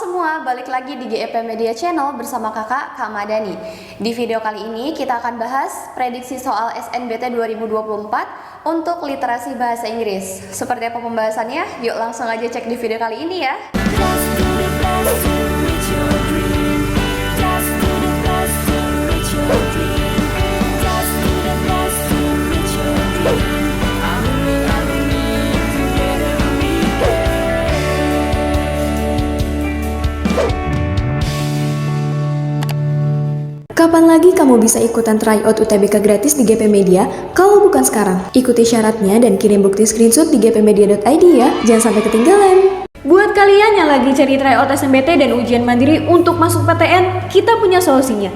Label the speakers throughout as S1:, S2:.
S1: semua, balik lagi di GEP Media Channel bersama kakak Kak Madani. Di video kali ini kita akan bahas prediksi soal SNBT 2024 untuk literasi bahasa Inggris. Seperti apa pembahasannya? Yuk langsung aja cek di video kali ini ya.
S2: Kapan lagi kamu bisa ikutan tryout UTBK gratis di GP Media kalau bukan sekarang? Ikuti syaratnya dan kirim bukti screenshot di gpmedia.id ya, jangan sampai ketinggalan.
S3: Buat kalian yang lagi cari tryout SNBT dan ujian mandiri untuk masuk PTN, kita punya solusinya.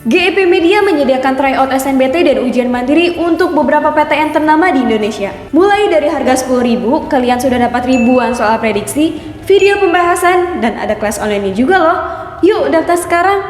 S3: GEP Media menyediakan tryout SNBT dan ujian mandiri untuk beberapa PTN ternama di Indonesia. Mulai dari harga 10.000, kalian sudah dapat ribuan soal prediksi, video pembahasan, dan ada kelas online juga loh. Yuk daftar sekarang!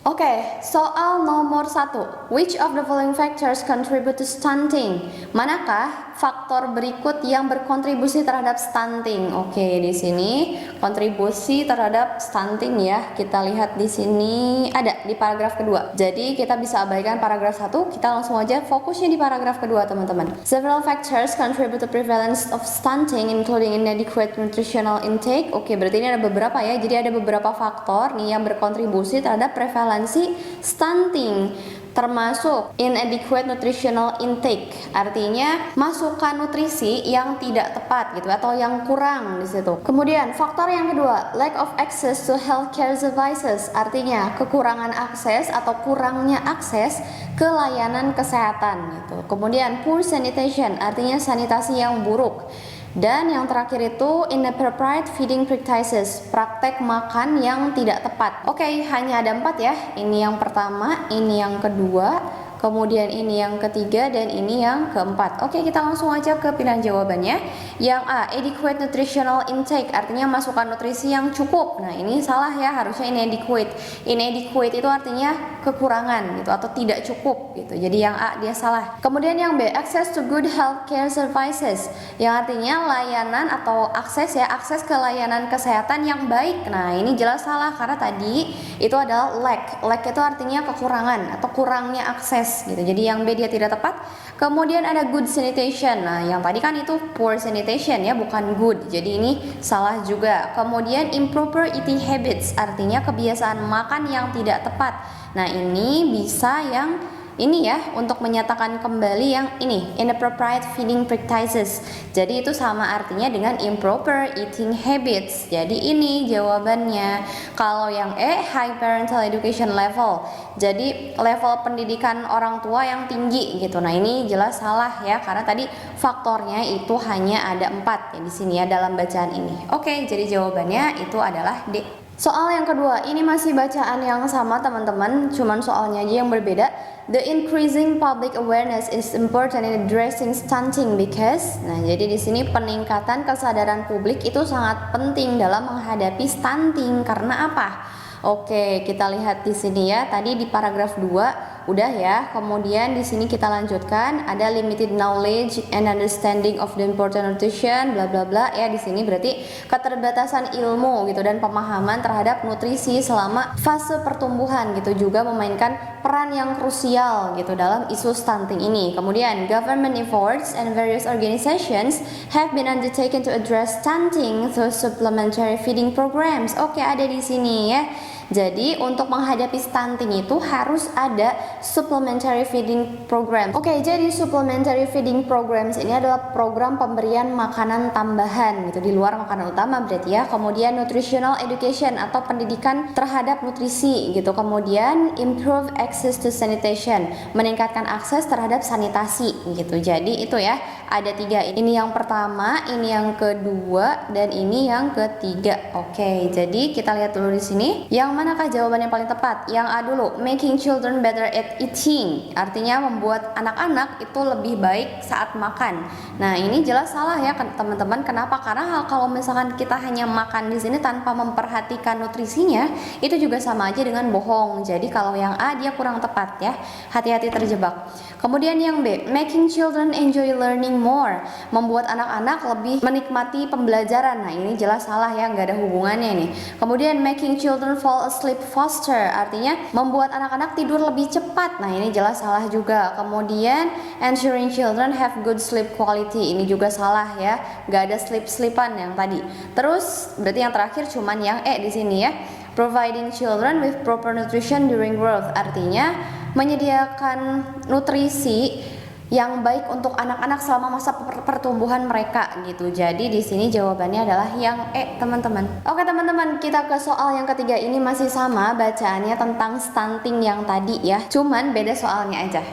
S1: Oke, soal nomor 1. Which of the following factors contribute to stunting? Manakah faktor berikut yang berkontribusi terhadap stunting? Oke, di sini kontribusi terhadap stunting ya. Kita lihat di sini ada di paragraf kedua. Jadi kita bisa abaikan paragraf 1, kita langsung aja fokusnya di paragraf kedua, teman-teman. Several factors contribute to prevalence of stunting including inadequate nutritional intake. Oke, berarti ini ada beberapa ya. Jadi ada beberapa faktor nih yang berkontribusi terhadap prevalensi stunting, termasuk inadequate nutritional intake, artinya masukan nutrisi yang tidak tepat gitu atau yang kurang di situ. Kemudian faktor yang kedua, lack of access to healthcare services, artinya kekurangan akses atau kurangnya akses ke layanan kesehatan gitu. Kemudian poor sanitation, artinya sanitasi yang buruk. Dan yang terakhir itu inappropriate feeding practices, praktek makan yang tidak tepat. Oke, hanya ada 4 ya. Ini yang pertama, ini yang kedua, kemudian ini yang ketiga, dan ini yang keempat. Oke, kita langsung aja ke pilihan jawabannya. Yang A, adequate nutritional intake, artinya masukan nutrisi yang cukup. Nah, ini salah ya, harusnya inadequate. Inadequate itu artinya kekurangan gitu atau tidak cukup gitu. Jadi yang A dia salah. Kemudian yang B, access to good healthcare services, yang artinya layanan atau akses akses ke layanan kesehatan yang baik. Nah, ini jelas salah karena tadi itu adalah lack. Lack itu artinya kekurangan atau kurangnya akses gitu. Jadi yang B dia tidak tepat. Kemudian ada good sanitation. Nah, yang tadi kan itu poor sanitation ya, bukan good. Jadi ini salah juga. Kemudian improper eating habits, artinya kebiasaan makan yang tidak tepat. Nah, ini bisa yang ini ya, untuk menyatakan kembali yang ini, inappropriate feeding practices. Jadi itu sama artinya dengan improper eating habits. Jadi ini jawabannya. Kalau yang E, high parental education level. Jadi level pendidikan orang tua yang tinggi gitu. Nah, ini jelas salah ya, karena tadi faktornya itu hanya ada 4 ya di sini ya dalam bacaan ini. Oke, jadi jawabannya itu adalah D. Soal yang kedua, ini masih bacaan yang sama teman-teman, cuman soalnya aja yang berbeda. The increasing public awareness is important in addressing stunting because, nah jadi di sini peningkatan kesadaran publik itu sangat penting dalam menghadapi stunting. Karena apa? Oke, kita lihat di sini ya. Tadi di paragraf 2 udah ya. Kemudian di sini kita lanjutkan, ada limited knowledge and understanding of the important nutrition bla bla bla ya. Di sini berarti keterbatasan ilmu gitu dan pemahaman terhadap nutrisi selama fase pertumbuhan gitu juga memainkan peran yang krusial gitu dalam isu stunting ini. Kemudian government efforts and various organizations have been undertaken to address stunting through supplementary feeding programs. Oke, ada di sini ya. Jadi untuk menghadapi stunting itu harus ada supplementary feeding program. Oke, jadi supplementary feeding programs ini adalah program pemberian makanan tambahan gitu di luar makanan utama berarti ya. Kemudian nutritional education atau pendidikan terhadap nutrisi gitu. Kemudian improve access to sanitation, meningkatkan akses terhadap sanitasi gitu. Jadi itu ya, ada 3. Ini yang pertama, ini yang kedua, dan ini yang ketiga. Oke, jadi kita lihat dulu di sini. Yang manakah jawaban yang paling tepat? Yang A dulu, making children better at eating, artinya membuat anak-anak itu lebih baik saat makan. Nah, ini jelas salah ya teman-teman. Kenapa? Karena kalau misalkan kita hanya makan di sini tanpa memperhatikan nutrisinya, itu juga sama aja dengan bohong. Jadi kalau yang A dia kurang tepat ya. Hati-hati terjebak. Kemudian yang B, making children enjoy learning more, membuat anak-anak lebih menikmati pembelajaran. Nah, ini jelas salah ya, nggak ada hubungannya nih. Kemudian making children fall asleep faster, artinya membuat anak-anak tidur lebih cepat. Nah, ini jelas salah juga. Kemudian ensuring children have good sleep quality, ini juga salah ya, nggak ada sleep-sleepan yang tadi. Terus berarti yang terakhir cuman yang di sini ya. Providing children with proper nutrition during growth, artinya menyediakan nutrisi yang baik untuk anak-anak selama masa pertumbuhan mereka gitu. Jadi di sini jawabannya adalah yang teman-teman. Oke teman-teman, kita ke soal yang ketiga. Ini masih sama bacaannya tentang stunting yang tadi ya, cuman beda soalnya aja.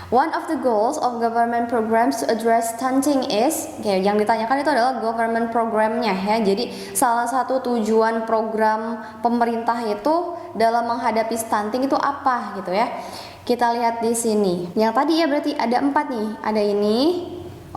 S1: One of the goals of government programs to address stunting is, yang ditanyakan itu adalah government programnya ya. Jadi salah satu tujuan program pemerintah itu dalam menghadapi stunting itu apa gitu ya. Kita lihat di sini. Yang tadi ya berarti ada 4 nih. Ada ini.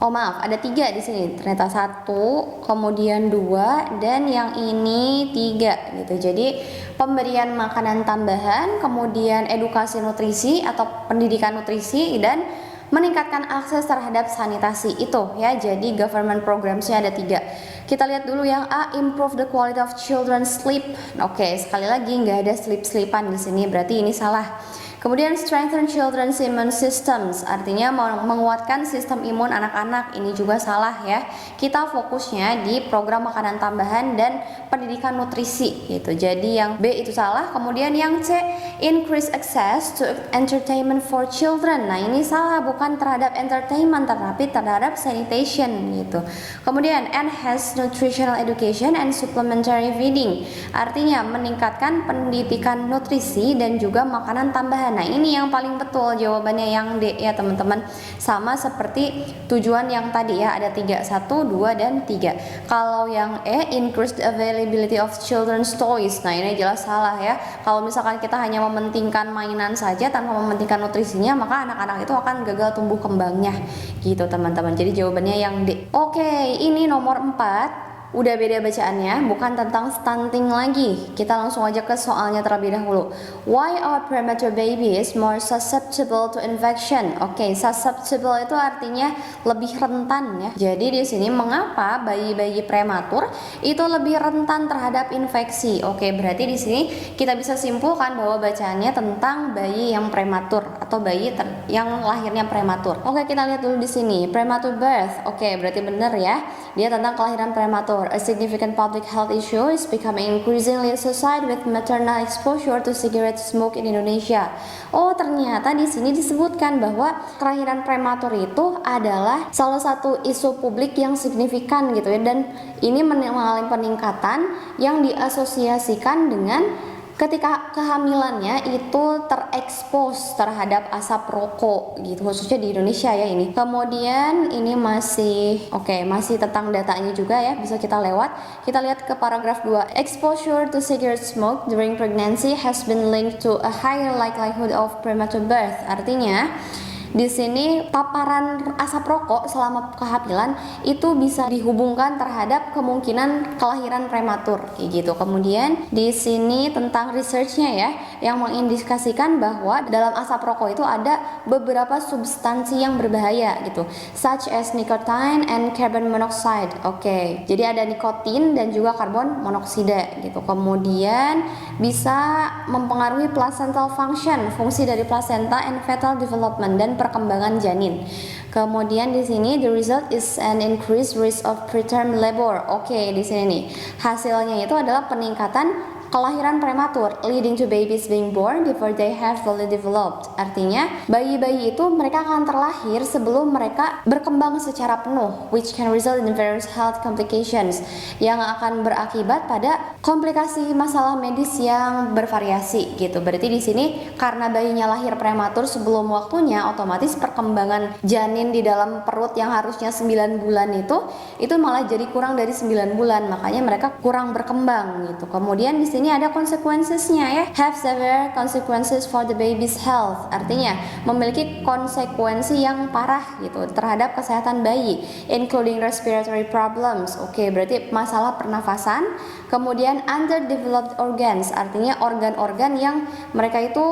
S1: Oh maaf, ada 3 di sini. Ternyata 1, kemudian 2, dan yang ini 3 gitu. Jadi pemberian makanan tambahan, kemudian edukasi nutrisi atau pendidikan nutrisi, dan meningkatkan akses terhadap sanitasi itu ya. Jadi government programs-nya ada 3. Kita lihat dulu yang A, improve the quality of children's sleep. Oke, sekali lagi nggak ada sleep-sleepan di sini, berarti ini salah. Kemudian strengthen children's immune systems, artinya menguatkan sistem imun anak-anak, ini juga salah ya. Kita fokusnya di program makanan tambahan dan pendidikan nutrisi gitu. Jadi yang B itu salah. Kemudian yang C, increase access to entertainment for children. Nah, ini salah, bukan terhadap entertainment tetapi terhadap sanitation gitu. Kemudian enhance nutritional education and supplementary feeding, artinya meningkatkan pendidikan nutrisi dan juga makanan tambahan. Nah, ini yang paling betul, jawabannya yang D ya teman-teman. Sama seperti tujuan yang tadi ya, ada 3, 1, 2, dan 3. Kalau yang E, increase the availability of children's toys. Nah, ini jelas salah ya. Kalau misalkan kita hanya mementingkan mainan saja tanpa mementingkan nutrisinya, maka anak-anak itu akan gagal tumbuh kembangnya gitu teman-teman. Jadi jawabannya yang D. Oke, ini nomor 4. Udah beda bacaannya, bukan tentang stunting lagi. Kita langsung aja ke soalnya terlebih dahulu. Why are premature babies more susceptible to infection? Oke, susceptible itu artinya lebih rentan ya. Jadi di sini mengapa bayi-bayi prematur itu lebih rentan terhadap infeksi? Oke, berarti di sini kita bisa simpulkan bahwa bacaannya tentang bayi yang prematur atau bayi yang lahirnya prematur. Oke, kita lihat dulu di sini. Premature birth. Oke, berarti benar ya. Dia tentang kelahiran prematur. A significant public health issue is becoming increasingly associated with maternal exposure to cigarette smoke in Indonesia. Oh, ternyata di sini disebutkan bahwa kelahiran prematur itu adalah salah satu isu publik yang signifikan gitu ya, dan ini mengalami peningkatan yang diasosiasikan dengan ketika kehamilannya itu terekspos terhadap asap rokok gitu, khususnya di Indonesia ya ini. Kemudian ini masih masih tentang datanya juga ya, bisa kita lewat. Kita lihat ke paragraf 2. Exposure to cigarette smoke during pregnancy has been linked to a higher likelihood of premature birth. Artinya di sini paparan asap rokok selama kehamilan itu bisa dihubungkan terhadap kemungkinan kelahiran prematur kayak gitu. Kemudian di sini tentang researchnya ya, yang mengindikasikan bahwa dalam asap rokok itu ada beberapa substansi yang berbahaya gitu, such as nicotine and carbon monoxide. Oke, jadi ada nikotin dan juga karbon monoksida gitu. Kemudian bisa mempengaruhi placental function, fungsi dari placenta, and fetal development, dan perkembangan janin. Kemudian di sini the result is an increased risk of preterm labor. Oke, di sini nih hasilnya itu adalah peningkatan kelahiran prematur, leading to babies being born before they have fully developed. Artinya bayi-bayi itu mereka akan terlahir sebelum mereka berkembang secara penuh, which can result in various health complications, yang akan berakibat pada komplikasi masalah medis yang bervariasi gitu. Berarti di sini karena bayinya lahir prematur sebelum waktunya, otomatis perkembangan janin di dalam perut yang harusnya 9 bulan itu malah jadi kurang dari 9 bulan, makanya mereka kurang berkembang gitu. Kemudian di sini ada consequences-nya ya, have severe consequences for the baby's health, artinya memiliki konsekuensi yang parah gitu terhadap kesehatan bayi, including respiratory problems. Oke, berarti masalah pernafasan. Kemudian underdeveloped organs, artinya organ-organ yang mereka itu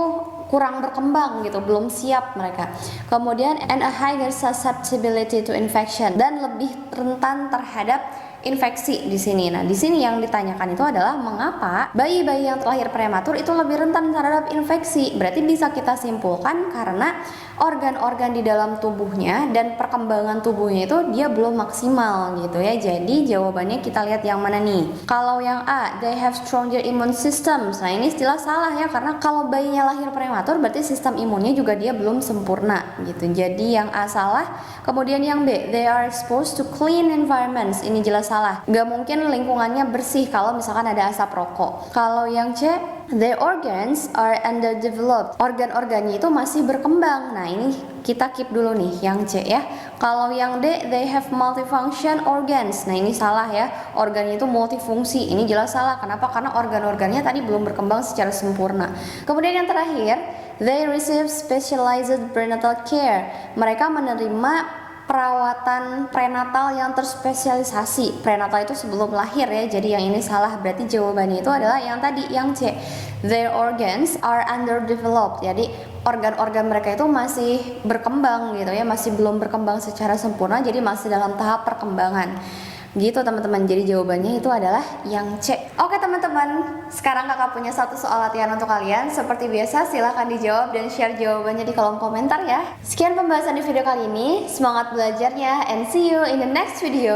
S1: kurang berkembang gitu, belum siap mereka. Kemudian and a higher susceptibility to infection, dan lebih rentan terhadap infeksi di sini. Nah, di sini yang ditanyakan itu adalah mengapa bayi-bayi yang terlahir prematur itu lebih rentan terhadap infeksi. Berarti bisa kita simpulkan karena organ-organ di dalam tubuhnya dan perkembangan tubuhnya itu dia belum maksimal gitu ya. Jadi jawabannya kita lihat yang mana nih? Kalau yang A, they have stronger immune systems. Nah, ini istilah salah ya, karena kalau bayinya lahir prematur berarti sistem imunnya juga dia belum sempurna gitu. Jadi yang A salah. Kemudian yang B, they are exposed to clean environments. Ini jelas salah. Gak mungkin lingkungannya bersih kalau misalkan ada asap rokok. Kalau yang C, their organs are underdeveloped. Organ-organnya itu masih berkembang. Nah, ini kita keep dulu nih yang C ya. Kalau yang D, they have multifunction organs. Nah, ini salah ya. Organnya itu multifungsi. Ini jelas salah. Kenapa? Karena organ-organnya tadi belum berkembang secara sempurna. Kemudian yang terakhir, they receive specialized prenatal care. Mereka menerima perawatan prenatal yang terspesialisasi. Prenatal itu sebelum lahir ya. Jadi yang ini salah. Berarti jawabannya itu adalah yang tadi, yang C. Their organs are underdeveloped. Jadi organ-organ mereka itu masih berkembang gitu ya, masih belum berkembang secara sempurna. Jadi masih dalam tahap perkembangan. Gitu teman-teman, jadi jawabannya itu adalah yang C. Oke teman-teman, sekarang kakak punya satu soal latihan untuk kalian. Seperti biasa, silahkan dijawab dan share jawabannya di kolom komentar ya. Sekian pembahasan di video kali ini, semangat belajarnya and see you in the next video.